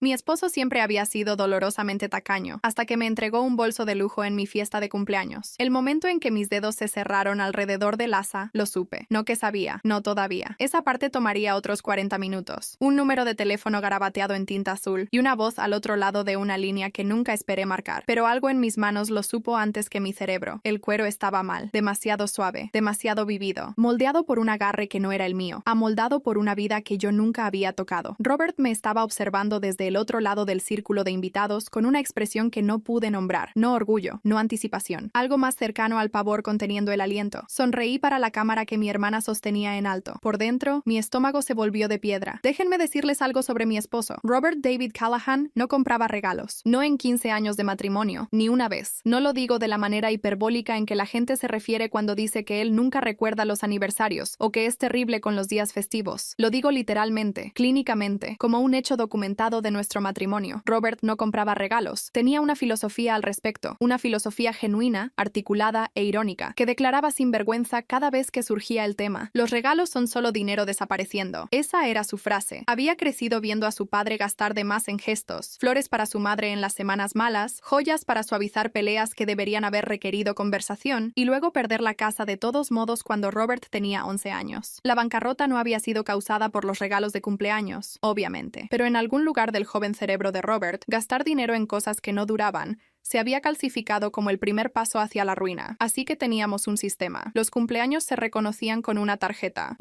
Mi esposo siempre había sido dolorosamente tacaño, hasta que me entregó un bolso de lujo en mi fiesta de cumpleaños. El momento en que mis dedos se cerraron alrededor del asa, lo supe. No que sabía, no todavía. Esa parte tomaría otros 40 minutos. Un número de teléfono garabateado en tinta azul y una voz al otro lado de una línea que nunca esperé marcar. Pero algo en mis manos lo supo antes que mi cerebro. El cuero estaba mal, demasiado suave, demasiado vivido, moldeado por un agarre que no era el mío, amoldado por una vida que yo nunca había tocado. Robert me estaba observando desde el otro lado del círculo de invitados con una expresión que no pude nombrar. No orgullo, no anticipación. Algo más cercano al pavor conteniendo el aliento. Sonreí para la cámara que mi hermana sostenía en alto. Por dentro, mi estómago se volvió de piedra. Déjenme decirles algo sobre mi esposo. Robert David Callahan no compraba regalos. No en 15 años de matrimonio, ni una vez. No lo digo de la manera hiperbólica en que la gente se refiere cuando dice que él nunca recuerda los aniversarios o que es terrible con los días festivos. Lo digo literalmente, clínicamente, como un hecho documentado de nuestro matrimonio. Robert no compraba regalos. Tenía una filosofía al respecto, una filosofía genuina, articulada e irónica, que declaraba sin vergüenza cada vez que surgía el tema. Los regalos son solo dinero desapareciendo. Esa era su frase. Había crecido viendo a su padre gastar de más en gestos, flores para su madre en las semanas malas, joyas para suavizar peleas que deberían haber requerido conversación, y luego perder la casa de todos modos cuando Robert tenía 11 años. La bancarrota no había sido causada por los regalos de cumpleaños, obviamente, pero en algún lugar del joven cerebro de Robert, gastar dinero en cosas que no duraban se había calcificado como el primer paso hacia la ruina, así que teníamos un sistema. Los cumpleaños se reconocían con una tarjeta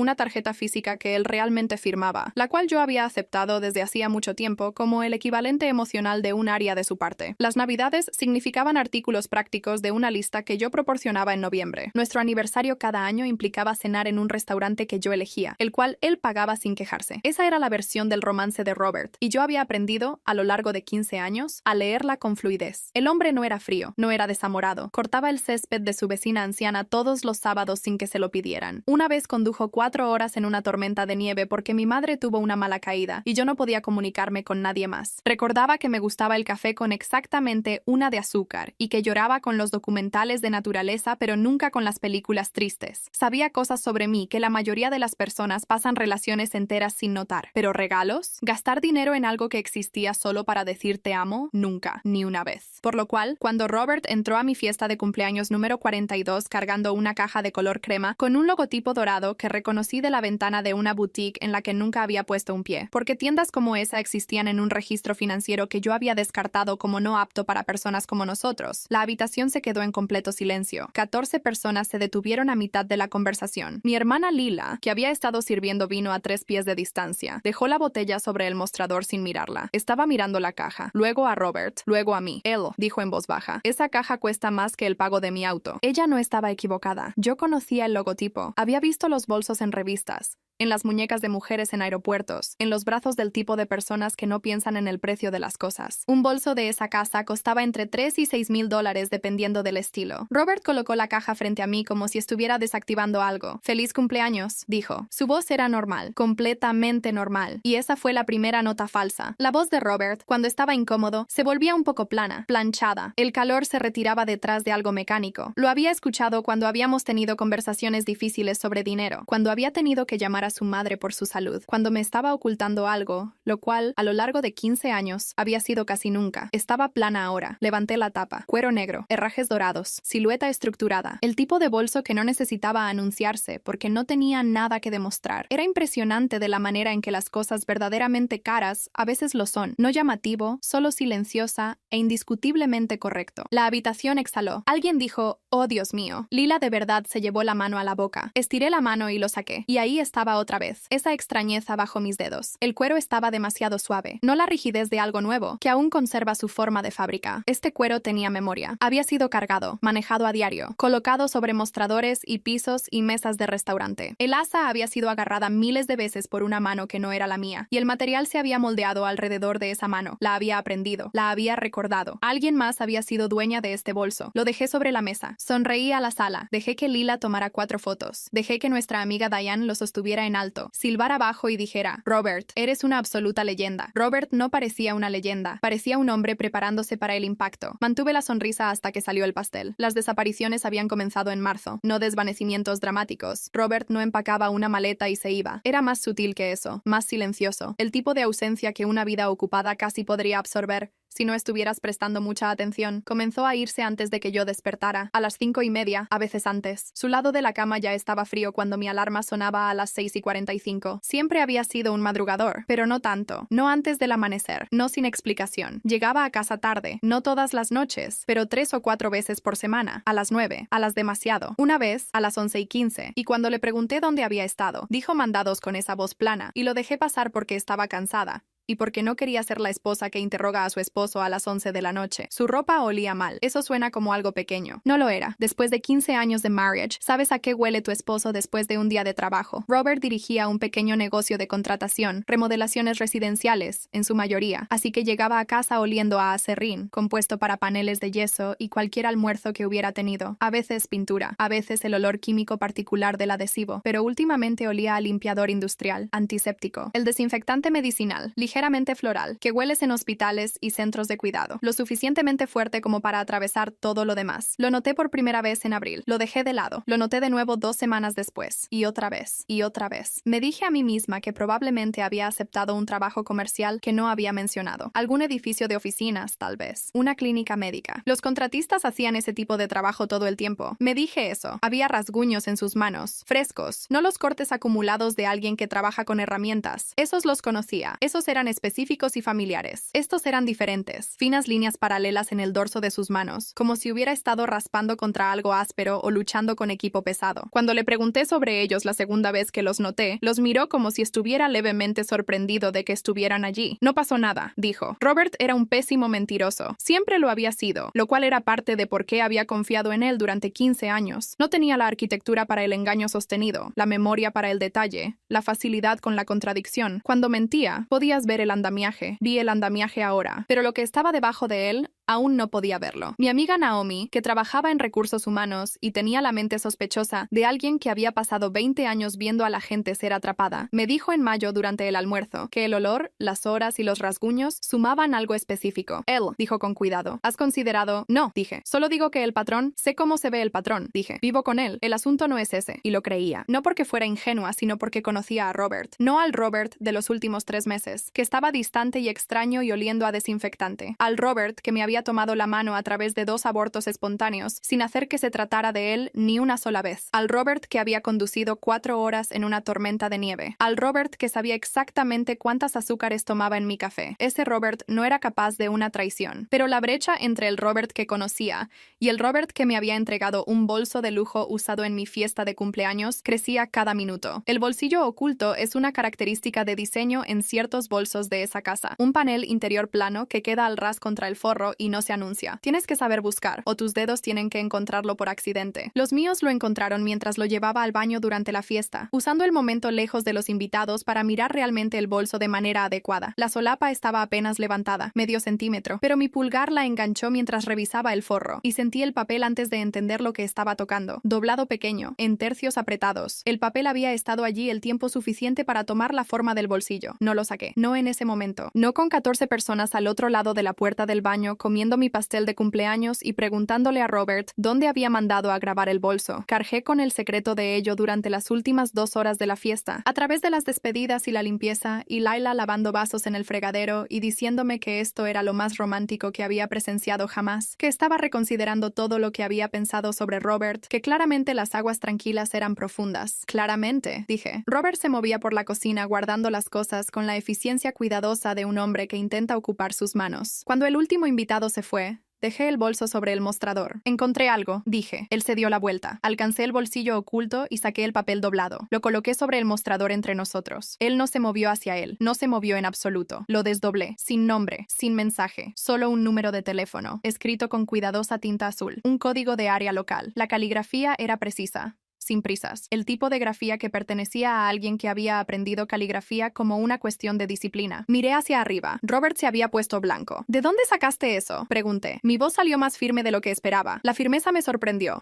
física que él realmente firmaba, la cual yo había aceptado desde hacía mucho tiempo como el equivalente emocional de un área de su parte. Las navidades significaban artículos prácticos de una lista que yo proporcionaba en noviembre. Nuestro aniversario cada año implicaba cenar en un restaurante que yo elegía, el cual él pagaba sin quejarse. Esa era la versión del romance de Robert, y yo había aprendido, a lo largo de 15 años, a leerla con fluidez. El hombre no era frío, no era desamorado. Cortaba el césped de su vecina anciana todos los sábados sin que se lo pidieran. Una vez condujo 4 horas en una tormenta de nieve porque mi madre tuvo una mala caída y yo no podía comunicarme con nadie más. Recordaba que me gustaba el café con exactamente una de azúcar y que lloraba con los documentales de naturaleza pero nunca con las películas tristes. Sabía cosas sobre mí que la mayoría de las personas pasan relaciones enteras sin notar. ¿Pero regalos? ¿Gastar dinero en algo que existía solo para decir te amo? Nunca, ni una vez. Por lo cual, cuando Robert entró a mi fiesta de cumpleaños número 42 cargando una caja de color crema con un logotipo dorado que reconocí de la ventana de una boutique en la que nunca había puesto un pie, porque tiendas como esa existían en un registro financiero que yo había descartado como no apto para personas como nosotros, la habitación se quedó en completo silencio. 14 personas se detuvieron a mitad de la conversación. Mi hermana Lila, que había estado sirviendo vino a 3 pies de distancia, dejó la botella sobre el mostrador sin mirarla. Estaba mirando la caja, luego a Robert, luego a mí. Él dijo en voz baja. Esa caja cuesta más que el pago de mi auto. Ella no estaba equivocada. Yo conocía el logotipo. Había visto los bolsos en revistas, en las muñecas de mujeres en aeropuertos, en los brazos del tipo de personas que no piensan en el precio de las cosas. Un bolso de esa casa costaba entre $3,000 y $6,000 dependiendo del estilo. Robert colocó la caja frente a mí como si estuviera desactivando algo. «Feliz cumpleaños», dijo. Su voz era normal, completamente normal, y esa fue la primera nota falsa. La voz de Robert, cuando estaba incómodo, se volvía un poco plana, planchada. El calor se retiraba detrás de algo mecánico. Lo había escuchado cuando habíamos tenido conversaciones difíciles sobre dinero, cuando había tenido que llamar a su madre por su salud, cuando me estaba ocultando algo, lo cual, a lo largo de 15 años, había sido casi nunca. Estaba plana ahora. Levanté la tapa. Cuero negro, herrajes dorados, silueta estructurada. El tipo de bolso que no necesitaba anunciarse porque no tenía nada que demostrar. Era impresionante de la manera en que las cosas verdaderamente caras a veces lo son. No llamativo, solo silenciosa e indiscutiblemente correcto. La habitación exhaló. Alguien dijo, «Oh, Dios mío». Lila de verdad se llevó la mano a la boca. Estiré la mano y lo saqué. Y ahí estaba otra vez, esa extrañeza bajo mis dedos. El cuero estaba demasiado suave, no la rigidez de algo nuevo, que aún conserva su forma de fábrica. Este cuero tenía memoria. Había sido cargado, manejado a diario, colocado sobre mostradores y pisos y mesas de restaurante. El asa había sido agarrada miles de veces por una mano que no era la mía, y el material se había moldeado alrededor de esa mano. La había aprendido, la había recordado. Alguien más había sido dueña de este bolso. Lo dejé sobre la mesa, Sonreí a la sala. Dejé que Lila tomara 4 fotos. Dejé que nuestra amiga Diane lo sostuviera en alto, silbara abajo y dijera: Robert, eres una absoluta leyenda. Robert no parecía una leyenda. Parecía un hombre preparándose para el impacto. Mantuve la sonrisa hasta que salió el pastel. Las desapariciones habían comenzado en marzo, no desvanecimientos dramáticos. Robert no empacaba una maleta y se iba. Era más sutil que eso, más silencioso. El tipo de ausencia que una vida ocupada casi podría absorber si no estuvieras prestando mucha atención. Comenzó a irse antes de que yo despertara, a las 5:30, a veces antes. Su lado de la cama ya estaba frío cuando mi alarma sonaba a las 6:45. Siempre había sido un madrugador, pero no tanto. No antes del amanecer, no sin explicación. Llegaba a casa tarde, no todas las noches, pero 3 o 4 veces por semana, a las 9, a las demasiado. Una vez, a las 11:15, y cuando le pregunté dónde había estado, dijo mandados con esa voz plana, y lo dejé pasar porque estaba cansada. Y porque no quería ser la esposa que interroga a su esposo a las 11 de la noche. Su ropa olía mal. Eso suena como algo pequeño. No lo era. Después de 15 años de marriage, ¿sabes a qué huele tu esposo después de un día de trabajo? Robert dirigía un pequeño negocio de contratación, remodelaciones residenciales, en su mayoría, así que llegaba a casa oliendo a acerrín, compuesto para paneles de yeso y cualquier almuerzo que hubiera tenido. A veces pintura, a veces el olor químico particular del adhesivo, pero últimamente olía a limpiador industrial, antiséptico, el desinfectante medicinal, ligeramente floral, que hueles en hospitales y centros de cuidado, lo suficientemente fuerte como para atravesar todo lo demás. Lo noté por primera vez en abril, lo dejé de lado, lo noté de nuevo 2 semanas después, y otra vez, y otra vez. Me dije a mí misma que probablemente había aceptado un trabajo comercial que no había mencionado, algún edificio de oficinas, tal vez, una clínica médica. Los contratistas hacían ese tipo de trabajo todo el tiempo. Me dije eso. Había rasguños en sus manos, frescos, no los cortes acumulados de alguien que trabaja con herramientas. Esos los conocía, esos eran específicos y familiares. Estos eran diferentes, finas líneas paralelas en el dorso de sus manos, como si hubiera estado raspando contra algo áspero o luchando con equipo pesado. Cuando le pregunté sobre ellos la segunda vez que los noté, los miró como si estuviera levemente sorprendido de que estuvieran allí. No pasó nada, dijo. Robert era un pésimo mentiroso. Siempre lo había sido, lo cual era parte de por qué había confiado en él durante 15 años. No tenía la arquitectura para el engaño sostenido, la memoria para el detalle, la facilidad con la contradicción. Cuando mentía, podías ver el andamiaje. Vi el andamiaje ahora, pero lo que estaba debajo de él aún no podía verlo. Mi amiga Naomi, que trabajaba en recursos humanos y tenía la mente sospechosa de alguien que había pasado 20 años viendo a la gente ser atrapada, me dijo en mayo durante el almuerzo que el olor, las horas y los rasguños sumaban algo específico. Él, dijo con cuidado. ¿Has considerado? No, dije. Solo digo que el patrón, sé cómo se ve el patrón, dije. Vivo con él. El asunto no es ese. Y lo creía. No porque fuera ingenua, sino porque conocía a Robert. No al Robert de los últimos 3 meses, que estaba distante y extraño y oliendo a desinfectante. Al Robert que me había tomado la mano a través de 2 abortos espontáneos, sin hacer que se tratara de él ni una sola vez. Al Robert que había conducido 4 horas en una tormenta de nieve. Al Robert que sabía exactamente cuántas azúcares tomaba en mi café. Ese Robert no era capaz de una traición. Pero la brecha entre el Robert que conocía y el Robert que me había entregado un bolso de lujo usado en mi fiesta de cumpleaños crecía cada minuto. El bolsillo oculto es una característica de diseño en ciertos bolsos de esa casa. Un panel interior plano que queda al ras contra el forro y no se anuncia. Tienes que saber buscar, o tus dedos tienen que encontrarlo por accidente. Los míos lo encontraron mientras lo llevaba al baño durante la fiesta, usando el momento lejos de los invitados para mirar realmente el bolso de manera adecuada. La solapa estaba apenas levantada, medio centímetro, pero mi pulgar la enganchó mientras revisaba el forro, y sentí el papel antes de entender lo que estaba tocando. Doblado pequeño, en tercios apretados. El papel había estado allí el tiempo suficiente para tomar la forma del bolsillo. No lo saqué. No en ese momento. No con 14 personas al otro lado de la puerta del baño comiendo mi pastel de cumpleaños y preguntándole a Robert dónde había mandado a grabar el bolso. Cargué con el secreto de ello durante las últimas 2 horas de la fiesta, a través de las despedidas y la limpieza, y Laila lavando vasos en el fregadero y diciéndome que esto era lo más romántico que había presenciado jamás, que estaba reconsiderando todo lo que había pensado sobre Robert, que claramente las aguas tranquilas eran profundas. Claramente, dije. Robert se movía por la cocina guardando las cosas con la eficiencia cuidadosa de un hombre que intenta ocupar sus manos. Cuando el último invitado se fue, dejé el bolso sobre el mostrador. Encontré algo, dije. Él se dio la vuelta. Alcancé el bolsillo oculto y saqué el papel doblado. Lo coloqué sobre el mostrador entre nosotros. Él no se movió hacia él. No se movió en absoluto. Lo desdoblé. Sin nombre, sin mensaje. Solo un número de teléfono, escrito con cuidadosa tinta azul. Un código de área local. La caligrafía era precisa. sin prisas. El tipo de grafía que pertenecía a alguien que había aprendido caligrafía como una cuestión de disciplina. Miré hacia arriba. Robert se había puesto blanco. ¿De dónde sacaste eso?, pregunté. Mi voz salió más firme de lo que esperaba. La firmeza me sorprendió.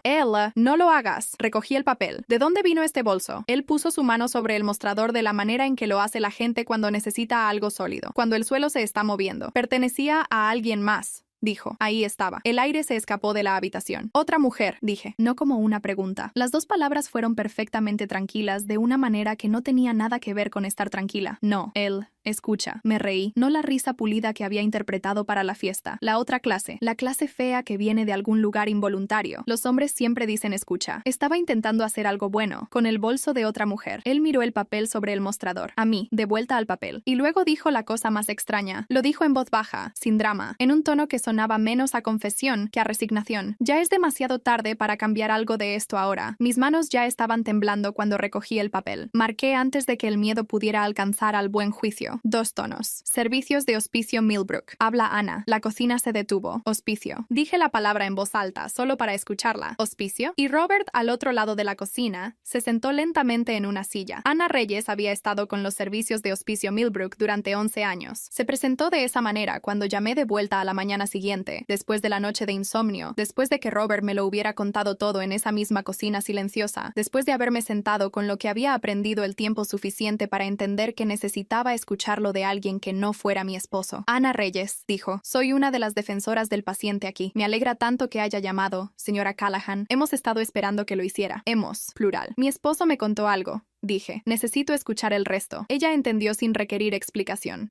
No lo hagas. Recogí el papel. ¿De dónde vino este bolso? Él puso su mano sobre el mostrador de la manera en que lo hace la gente cuando necesita algo sólido, cuando el suelo se está moviendo. Pertenecía a alguien más, dijo. Ahí estaba. El aire se escapó de la habitación. Otra mujer, dije, no como una pregunta. Las dos palabras fueron perfectamente tranquilas de una manera que no tenía nada que ver con estar tranquila. No, él. Escucha, me reí, no la risa pulida que había interpretado para la fiesta. La otra clase, la clase fea que viene de algún lugar involuntario. Los hombres siempre dicen escucha. Estaba intentando hacer algo bueno, con el bolso de otra mujer. Él miró el papel sobre el mostrador, a mí, de vuelta al papel. Y luego dijo la cosa más extraña. Lo dijo en voz baja, sin drama, en un tono que sonaba menos a confesión que a resignación. Ya es demasiado tarde para cambiar algo de esto ahora. Mis manos ya estaban temblando cuando recogí el papel. Marqué antes de que el miedo pudiera alcanzar al buen juicio. 2 tonos. Servicios de Hospicio Millbrook. Habla Ana. La cocina se detuvo. Hospicio. Dije la palabra en voz alta, solo para escucharla. ¿Hospicio? Y Robert, al otro lado de la cocina, se sentó lentamente en una silla. Ana Reyes había estado con los servicios de Hospicio Millbrook durante 11 años. Se presentó de esa manera cuando llamé de vuelta a la mañana siguiente, después de la noche de insomnio, después de que Robert me lo hubiera contado todo en esa misma cocina silenciosa, después de haberme sentado con lo que había aprendido el tiempo suficiente para entender que necesitaba escucharlo de alguien que no fuera mi esposo. Ana Reyes, dijo, soy una de las defensoras del paciente aquí. Me alegra tanto que haya llamado, señora Callahan. Hemos estado esperando que lo hiciera. Hemos, plural. Mi esposo me contó algo. Dije, necesito escuchar el resto. Ella entendió sin requerir explicación.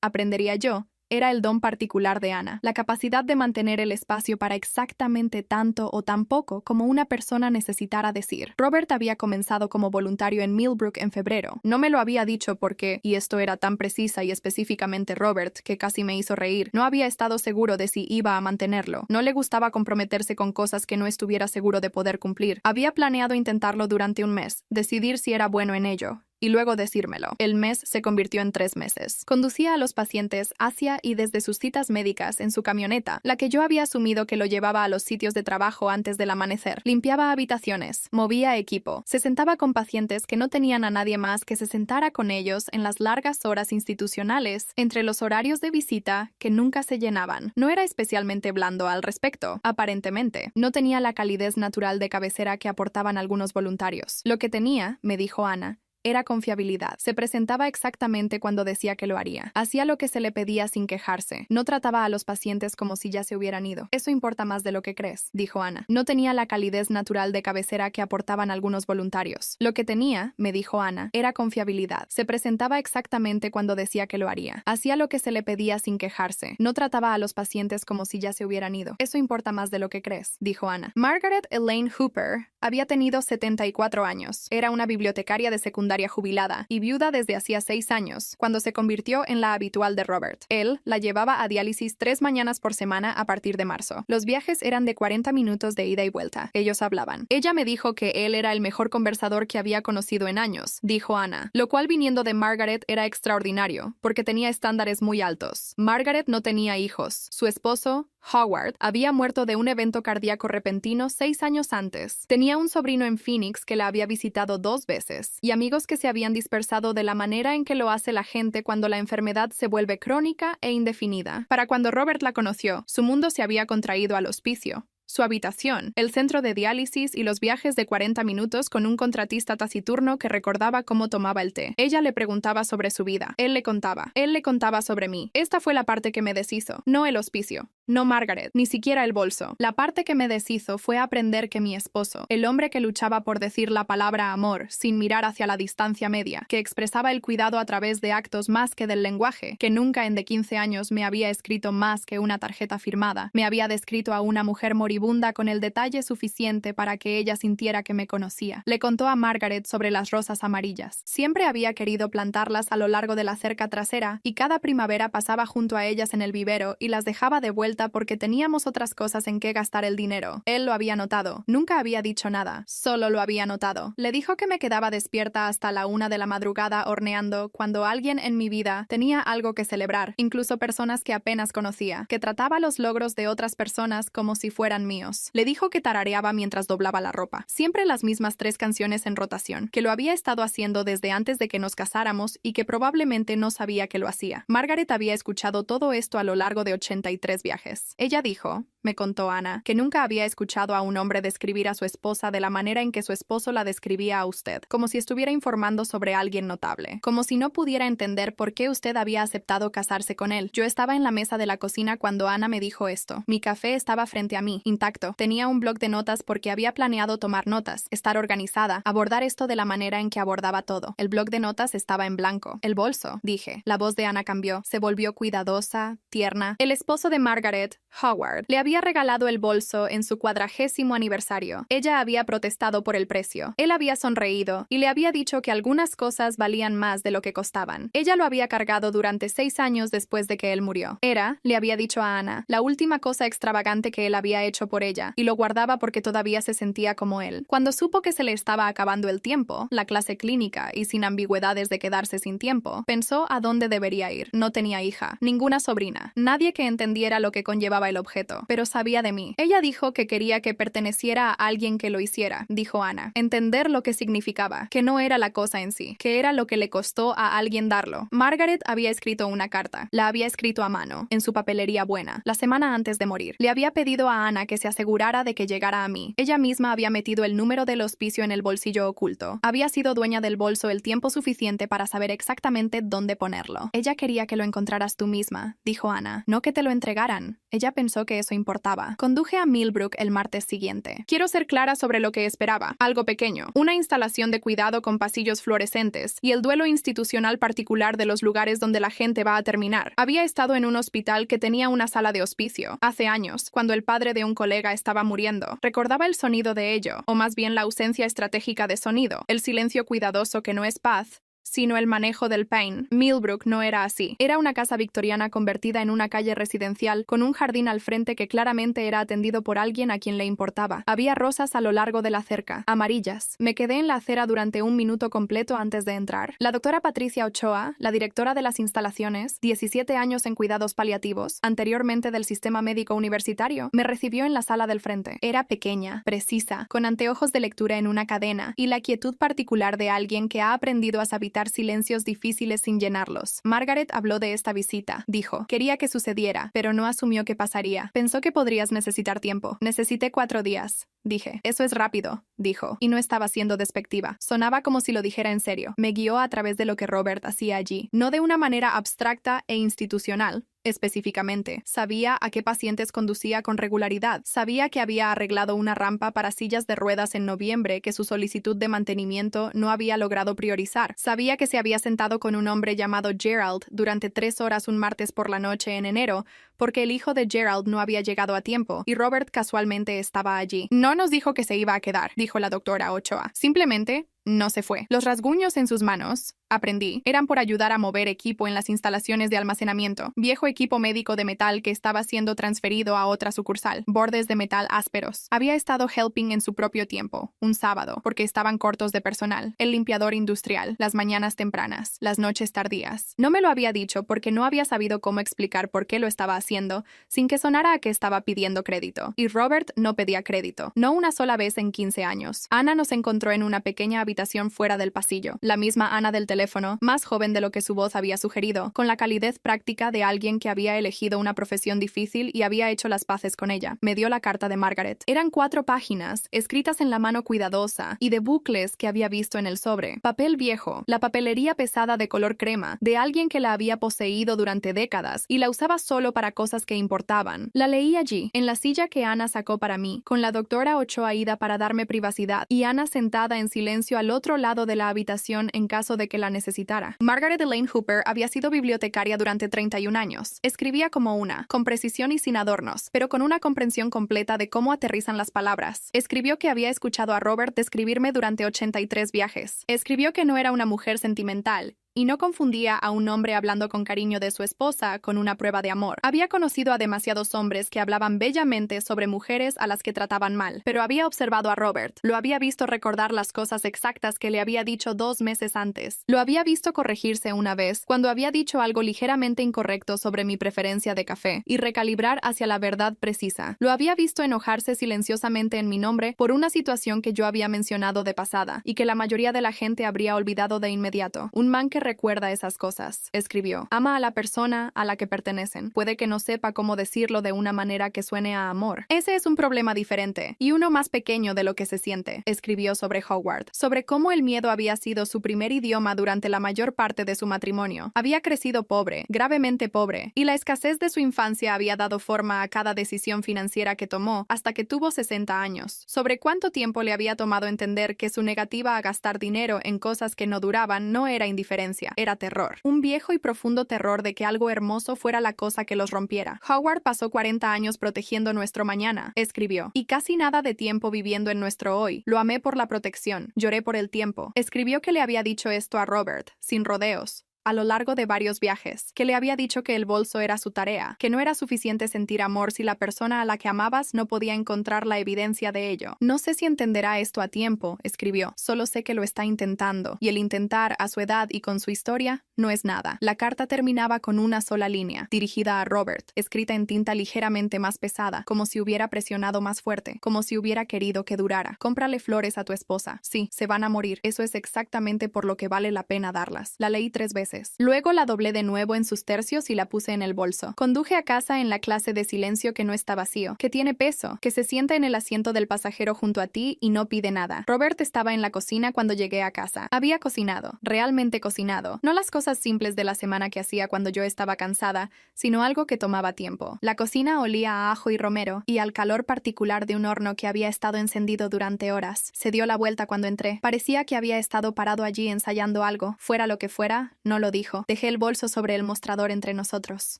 Aprendería yo, era el don particular de Ana, la capacidad de mantener el espacio para exactamente tanto o tan poco como una persona necesitara decir. Robert había comenzado como voluntario en Millbrook en febrero. No me lo había dicho porque, y esto era tan precisa y específicamente Robert, que casi me hizo reír, no había estado seguro de si iba a mantenerlo. No le gustaba comprometerse con cosas que no estuviera seguro de poder cumplir. Había planeado intentarlo durante un mes, decidir si era bueno en ello, y luego decírmelo. El mes se convirtió en 3 meses. Conducía a los pacientes hacia y desde sus citas médicas en su camioneta, la que yo había asumido que lo llevaba a los sitios de trabajo antes del amanecer. Limpiaba habitaciones, movía equipo, se sentaba con pacientes que no tenían a nadie más que se sentara con ellos en las largas horas institucionales, entre los horarios de visita que nunca se llenaban. No era especialmente blando al respecto, aparentemente. No tenía la calidez natural de cabecera que aportaban algunos voluntarios. Lo que tenía, me dijo Ana, era confiabilidad. Se presentaba exactamente cuando decía que lo haría. Hacía lo que se le pedía sin quejarse. No trataba a los pacientes como si ya se hubieran ido. Eso importa más de lo que crees, dijo Ana. No tenía la calidez natural de cabecera que aportaban algunos voluntarios. Lo que tenía, me dijo Ana, era confiabilidad. Se presentaba exactamente cuando decía que lo haría. Hacía lo que se le pedía sin quejarse. No trataba a los pacientes como si ya se hubieran ido. Eso importa más de lo que crees, dijo Ana. Margaret Elaine Hooper había tenido 74 años. Era una bibliotecaria de secundaria jubilada y viuda desde hacía 6 años, cuando se convirtió en la habitual de Robert. Él la llevaba a diálisis 3 mañanas por semana a partir de marzo. Los viajes eran de 40 minutos de ida y vuelta. Ellos hablaban. Ella me dijo que él era el mejor conversador que había conocido en años, dijo Ana, lo cual viniendo de Margaret era extraordinario, porque tenía estándares muy altos. Margaret no tenía hijos. Su esposo, Howard, había muerto de un evento cardíaco repentino 6 años antes. Tenía un sobrino en Phoenix que la había visitado 2 veces, y amigos que se habían dispersado de la manera en que lo hace la gente cuando la enfermedad se vuelve crónica e indefinida. Para cuando Robert la conoció, su mundo se había contraído al hospicio. Su habitación, el centro de diálisis y los viajes de 40 minutos con un contratista taciturno que recordaba cómo tomaba el té. Ella le preguntaba sobre su vida. Él le contaba sobre mí. Esta fue la parte que me deshizo, no el hospicio. No Margaret, ni siquiera el bolso. La parte que me deshizo fue aprender que mi esposo, el hombre que luchaba por decir la palabra amor sin mirar hacia la distancia media, que expresaba el cuidado a través de actos más que del lenguaje, que nunca en de 15 años me había escrito más que una tarjeta firmada, me había descrito a una mujer moribunda con el detalle suficiente para que ella sintiera que me conocía. Le contó a Margaret sobre las rosas amarillas. Siempre había querido plantarlas a lo largo de la cerca trasera y cada primavera pasaba junto a ellas en el vivero y las dejaba de vuelta vuelta porque teníamos otras cosas en que gastar el dinero. Él lo había notado. Nunca había dicho nada. Solo lo había notado. Le dijo que me quedaba despierta hasta la 1 de la madrugada horneando cuando alguien en mi vida tenía algo que celebrar, incluso personas que apenas conocía, que trataba los logros de otras personas como si fueran míos. Le dijo que tarareaba mientras doblaba la ropa. Siempre las mismas 3 canciones en rotación, que lo había estado haciendo desde antes de que nos casáramos y que probablemente no sabía que lo hacía. Margaret había escuchado todo esto a lo largo de 83 viajes. Ella dijo, me contó Ana, que nunca había escuchado a un hombre describir a su esposa de la manera en que su esposo la describía a usted, como si estuviera informando sobre alguien notable, como si no pudiera entender por qué usted había aceptado casarse con él. Yo estaba en la mesa de la cocina cuando Ana me dijo esto. Mi café estaba frente a mí, intacto. Tenía un bloc de notas porque había planeado tomar notas, estar organizada, abordar esto de la manera en que abordaba todo. El bloc de notas estaba en blanco. El bolso, dije. La voz de Ana cambió. Se volvió cuidadosa, tierna. El esposo de Margaret, Howard, le había regalado el bolso en su 40º aniversario. Ella había protestado por el precio. Él había sonreído y le había dicho que algunas cosas valían más de lo que costaban. Ella lo había cargado durante 6 años después de que él murió. Era, le había dicho a Ana, la última cosa extravagante que él había hecho por ella, y lo guardaba porque todavía se sentía como él. Cuando supo que se le estaba acabando el tiempo, la clase clínica y sin ambigüedades de quedarse sin tiempo, pensó a dónde debería ir. No tenía hija, ninguna sobrina, nadie que entendiera lo que conllevaba el objeto, pero sabía de mí. Ella dijo que quería que perteneciera a alguien que lo hiciera, dijo Ana. Entender lo que significaba, que no era la cosa en sí, que era lo que le costó a alguien darlo. Margaret había escrito una carta. La había escrito a mano, en su papelería buena, la semana antes de morir. Le había pedido a Ana que se asegurara de que llegara a mí. Ella misma había metido el número del hospicio en el bolsillo oculto. Había sido dueña del bolso el tiempo suficiente para saber exactamente dónde ponerlo. Ella quería que lo encontraras tú misma, dijo Ana, no que te lo entregaran. Ella pensó que eso importaba. Conduje a Millbrook el martes siguiente. Quiero ser clara sobre lo que esperaba. Algo pequeño. Una instalación de cuidado con pasillos fluorescentes y el duelo institucional particular de los lugares donde la gente va a terminar. Había estado en un hospital que tenía una sala de hospicio. Hace años, cuando el padre de un colega estaba muriendo. Recordaba el sonido de ello, o más bien la ausencia estratégica de sonido, el silencio cuidadoso que no es paz, sino el manejo del pain. Millbrook no era así. Era una casa victoriana convertida en una calle residencial con un jardín al frente que claramente era atendido por alguien a quien le importaba. Había rosas a lo largo de la cerca, amarillas. Me quedé en la acera durante 1 minuto completo antes de entrar. La doctora Patricia Ochoa, la directora de las instalaciones, 17 años en cuidados paliativos, anteriormente del sistema médico universitario, me recibió en la sala del frente. Era pequeña, precisa, con anteojos de lectura en una cadena y la quietud particular de alguien que ha aprendido a habitar silencios difíciles sin llenarlos. Margaret habló de esta visita. Dijo, quería que sucediera, pero no asumió que pasaría. Pensó que podrías necesitar tiempo. Necesité 4 días. Dije, eso es rápido, dijo, y no estaba siendo despectiva. Sonaba como si lo dijera en serio. Me guió a través de lo que Robert hacía allí, no de una manera abstracta e institucional. Específicamente, sabía a qué pacientes conducía con regularidad. Sabía que había arreglado una rampa para sillas de ruedas en noviembre que su solicitud de mantenimiento no había logrado priorizar. Sabía que se había sentado con un hombre llamado Gerald durante 3 horas un martes por la noche en enero, porque el hijo de Gerald no había llegado a tiempo, y Robert casualmente estaba allí. No nos dijo que se iba a quedar, dijo la doctora Ochoa. Simplemente no se fue. Los rasguños en sus manos, aprendí, eran por ayudar a mover equipo en las instalaciones de almacenamiento. Viejo equipo médico de metal que estaba siendo transferido a otra sucursal. Bordes de metal ásperos. Había estado helping en su propio tiempo, un sábado, porque estaban cortos de personal. El limpiador industrial, las mañanas tempranas, las noches tardías. No me lo había dicho porque no había sabido cómo explicar por qué lo estaba haciendo, sin que sonara a que estaba pidiendo crédito. Y Robert no pedía crédito. No una sola vez en 15 años. Ana nos encontró en una pequeña habitación fuera del pasillo. La misma Ana del teléfono, más joven de lo que su voz había sugerido, con la calidez práctica de alguien que había elegido una profesión difícil y había hecho las paces con ella. Me dio la carta de Margaret. Eran 4 páginas, escritas en la mano cuidadosa, y de bucles que había visto en el sobre. Papel viejo, la papelería pesada de color crema, de alguien que la había poseído durante décadas y la usaba solo para cosas que importaban. La leí allí, en la silla que Ana sacó para mí, con la doctora Ochoa ida para darme privacidad, y Ana sentada en silencio al otro lado de la habitación en caso de que la necesitara. Margaret Elaine Hooper había sido bibliotecaria durante 31 años. Escribía como una, con precisión y sin adornos, pero con una comprensión completa de cómo aterrizan las palabras. Escribió que había escuchado a Robert describirme durante 83 viajes. Escribió que no era una mujer sentimental, y no confundía a un hombre hablando con cariño de su esposa con una prueba de amor. Había conocido a demasiados hombres que hablaban bellamente sobre mujeres a las que trataban mal, pero había observado a Robert. Lo había visto recordar las cosas exactas que le había dicho 2 meses antes. Lo había visto corregirse una vez, cuando había dicho algo ligeramente incorrecto sobre mi preferencia de café, y recalibrar hacia la verdad precisa. Lo había visto enojarse silenciosamente en mi nombre por una situación que yo había mencionado de pasada, y que la mayoría de la gente habría olvidado de inmediato. Un man que recuerda esas cosas, escribió. Ama a la persona a la que pertenecen. Puede que no sepa cómo decirlo de una manera que suene a amor. Ese es un problema diferente, y uno más pequeño de lo que se siente, escribió sobre Howard, sobre cómo el miedo había sido su primer idioma durante la mayor parte de su matrimonio. Había crecido pobre, gravemente pobre, y la escasez de su infancia había dado forma a cada decisión financiera que tomó hasta que tuvo 60 años. Sobre cuánto tiempo le había tomado entender que su negativa a gastar dinero en cosas que no duraban no era indiferencia, era terror. Un viejo y profundo terror de que algo hermoso fuera la cosa que los rompiera. Howard pasó 40 años protegiendo nuestro mañana, escribió, y casi nada de tiempo viviendo en nuestro hoy. Lo amé por la protección, lloré por el tiempo. Escribió que le había dicho esto a Robert, sin rodeos, a lo largo de varios viajes, que le había dicho que el bolso era su tarea, que no era suficiente sentir amor si la persona a la que amabas no podía encontrar la evidencia de ello. No sé si entenderá esto a tiempo, escribió, solo sé que lo está intentando, y el intentar, a su edad y con su historia, no es nada. La carta terminaba con una sola línea, dirigida a Robert, escrita en tinta ligeramente más pesada, como si hubiera presionado más fuerte, como si hubiera querido que durara. Cómprale flores a tu esposa. Sí, se van a morir. Eso es exactamente por lo que vale la pena darlas. La leí 3 veces. Luego la doblé de nuevo en sus tercios y la puse en el bolso. Conduje a casa en la clase de silencio que no está vacío, que tiene peso, que se sienta en el asiento del pasajero junto a ti y no pide nada. Robert estaba en la cocina cuando llegué a casa. Había cocinado, realmente cocinado. No las cosas simples de la semana que hacía cuando yo estaba cansada, sino algo que tomaba tiempo. La cocina olía a ajo y romero, y al calor particular de un horno que había estado encendido durante horas. Se dio la vuelta cuando entré. Parecía que había estado parado allí ensayando algo. Fuera lo que fuera, no lo dijo. Dejé el bolso sobre el mostrador entre nosotros.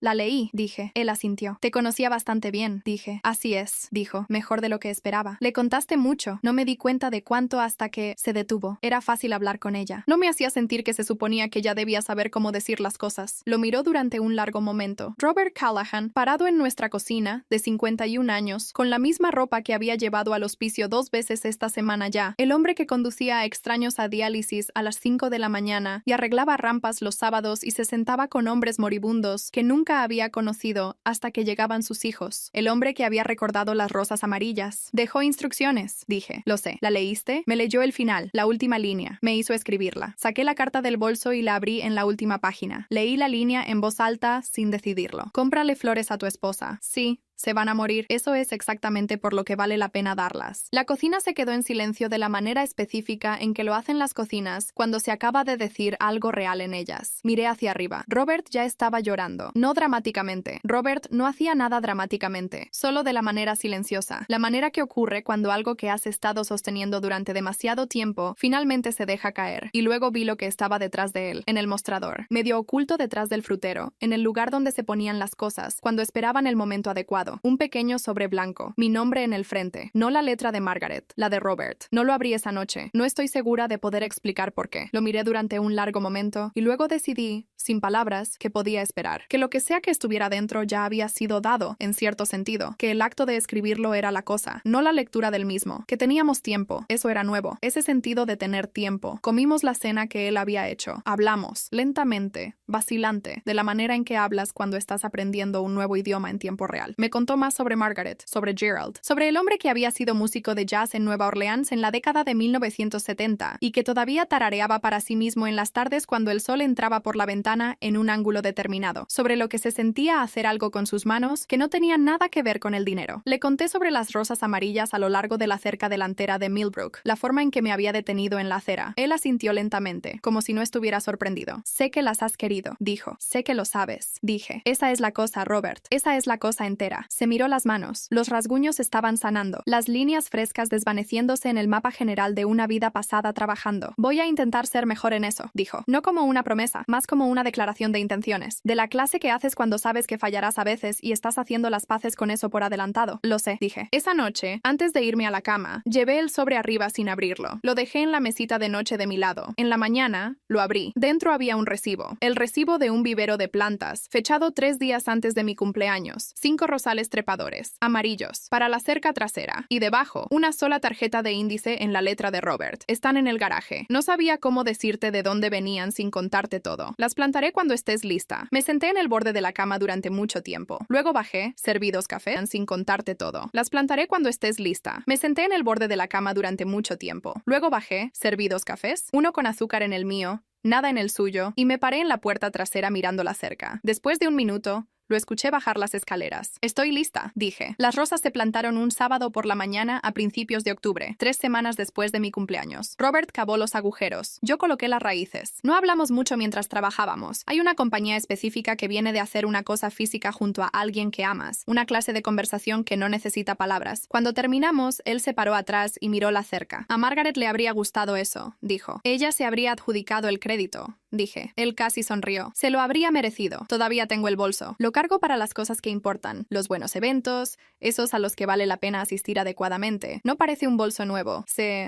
La leí, dije. Él asintió. Te conocía bastante bien, dije. Así es, dijo. Mejor de lo que esperaba. Le contaste mucho. No me di cuenta de cuánto hasta que se detuvo. Era fácil hablar con ella. No me hacía sentir que se suponía que ya debía saber cómo decir las cosas. Lo miró durante un largo momento. Robert Callahan, parado en nuestra cocina, de 51 años, con la misma ropa que había llevado al hospicio 2 veces esta semana ya. El hombre que conducía a extraños a diálisis a las 5 de la mañana y arreglaba rampas los sábados y se sentaba con hombres moribundos que nunca había conocido hasta que llegaban sus hijos. El hombre que había recordado las rosas amarillas. Dejó instrucciones, dije. Lo sé. ¿La leíste? Me leyó el final, la última línea. Me hizo escribirla. Saqué la carta del bolso y la abrí en la última página. Leí la línea en voz alta sin decidirlo. Cómprale flores a tu esposa. Sí. Se van a morir. Eso es exactamente por lo que vale la pena darlas. La cocina se quedó en silencio de la manera específica en que lo hacen las cocinas cuando se acaba de decir algo real en ellas. Miré hacia arriba. Robert ya estaba llorando. No dramáticamente. Robert no hacía nada dramáticamente, solo de la manera silenciosa. La manera que ocurre cuando algo que has estado sosteniendo durante demasiado tiempo finalmente se deja caer. Y luego vi lo que estaba detrás de él, en el mostrador, medio oculto detrás del frutero, en el lugar donde se ponían las cosas, cuando esperaban el momento adecuado. Un pequeño sobre blanco, mi nombre en el frente, no la letra de Margaret, la de Robert. No lo abrí esa noche. No estoy segura de poder explicar por qué. Lo miré durante un largo momento y luego decidí, sin palabras, que podía esperar. Que lo que sea que estuviera dentro ya había sido dado, en cierto sentido. Que el acto de escribirlo era la cosa, no la lectura del mismo. Que teníamos tiempo. Eso era nuevo. Ese sentido de tener tiempo. Comimos la cena que él había hecho. Hablamos, lentamente, vacilante, de la manera en que hablas cuando estás aprendiendo un nuevo idioma en tiempo real. Me contó más sobre Margaret, sobre Gerald, sobre el hombre que había sido músico de jazz en Nueva Orleans en la década de 1970 y que todavía tarareaba para sí mismo en las tardes cuando el sol entraba por la ventana en un ángulo determinado, sobre lo que se sentía hacer algo con sus manos que no tenía nada que ver con el dinero. Le conté sobre las rosas amarillas a lo largo de la cerca delantera de Millbrook, la forma en que me había detenido en la acera. Él asintió lentamente, como si no estuviera sorprendido. Sé que las has querido querido, dijo. Sé que lo sabes. Dije. Esa es la cosa, Robert. Esa es la cosa entera. Se miró las manos. Los rasguños estaban sanando. Las líneas frescas desvaneciéndose en el mapa general de una vida pasada trabajando. Voy a intentar ser mejor en eso, dijo. No como una promesa, más como una declaración de intenciones. De la clase que haces cuando sabes que fallarás a veces y estás haciendo las paces con eso por adelantado. Lo sé, dije. Esa noche, antes de irme a la cama, llevé el sobre arriba sin abrirlo. Lo dejé en la mesita de noche de mi lado. En la mañana, lo abrí. Dentro había un recibo. El recibo de un vivero de plantas, fechado 3 días antes de mi cumpleaños. 5 rosales trepadores, amarillos, para la cerca trasera. Y debajo, una sola tarjeta de índice en la letra de Robert. Están en el garaje. No sabía cómo decirte de dónde venían sin contarte todo. Las plantaré cuando estés lista. Me senté en el borde de la cama durante mucho tiempo. Luego bajé, serví 2 cafés sin contarte todo. Las plantaré cuando estés lista. Me senté en el borde de la cama durante mucho tiempo. Luego bajé, serví 2 cafés, uno con azúcar en el mío, nada en el suyo, y me paré en la puerta trasera mirando la cerca. Después de un minuto, lo escuché bajar las escaleras. Estoy lista, dije. Las rosas se plantaron un sábado por la mañana a principios de octubre, 3 semanas después de mi cumpleaños. Robert cavó los agujeros. Yo coloqué las raíces. No hablamos mucho mientras trabajábamos. Hay una compañía específica que viene de hacer una cosa física junto a alguien que amas. Una clase de conversación que no necesita palabras. Cuando terminamos, él se paró atrás y miró la cerca. A Margaret le habría gustado eso, dijo. Ella se habría adjudicado el crédito, dije. Él casi sonrió. Se lo habría merecido. Todavía tengo el bolso. Lo cargo para las cosas que importan, los buenos eventos, esos a los que vale la pena asistir adecuadamente. No parece un bolso nuevo. Se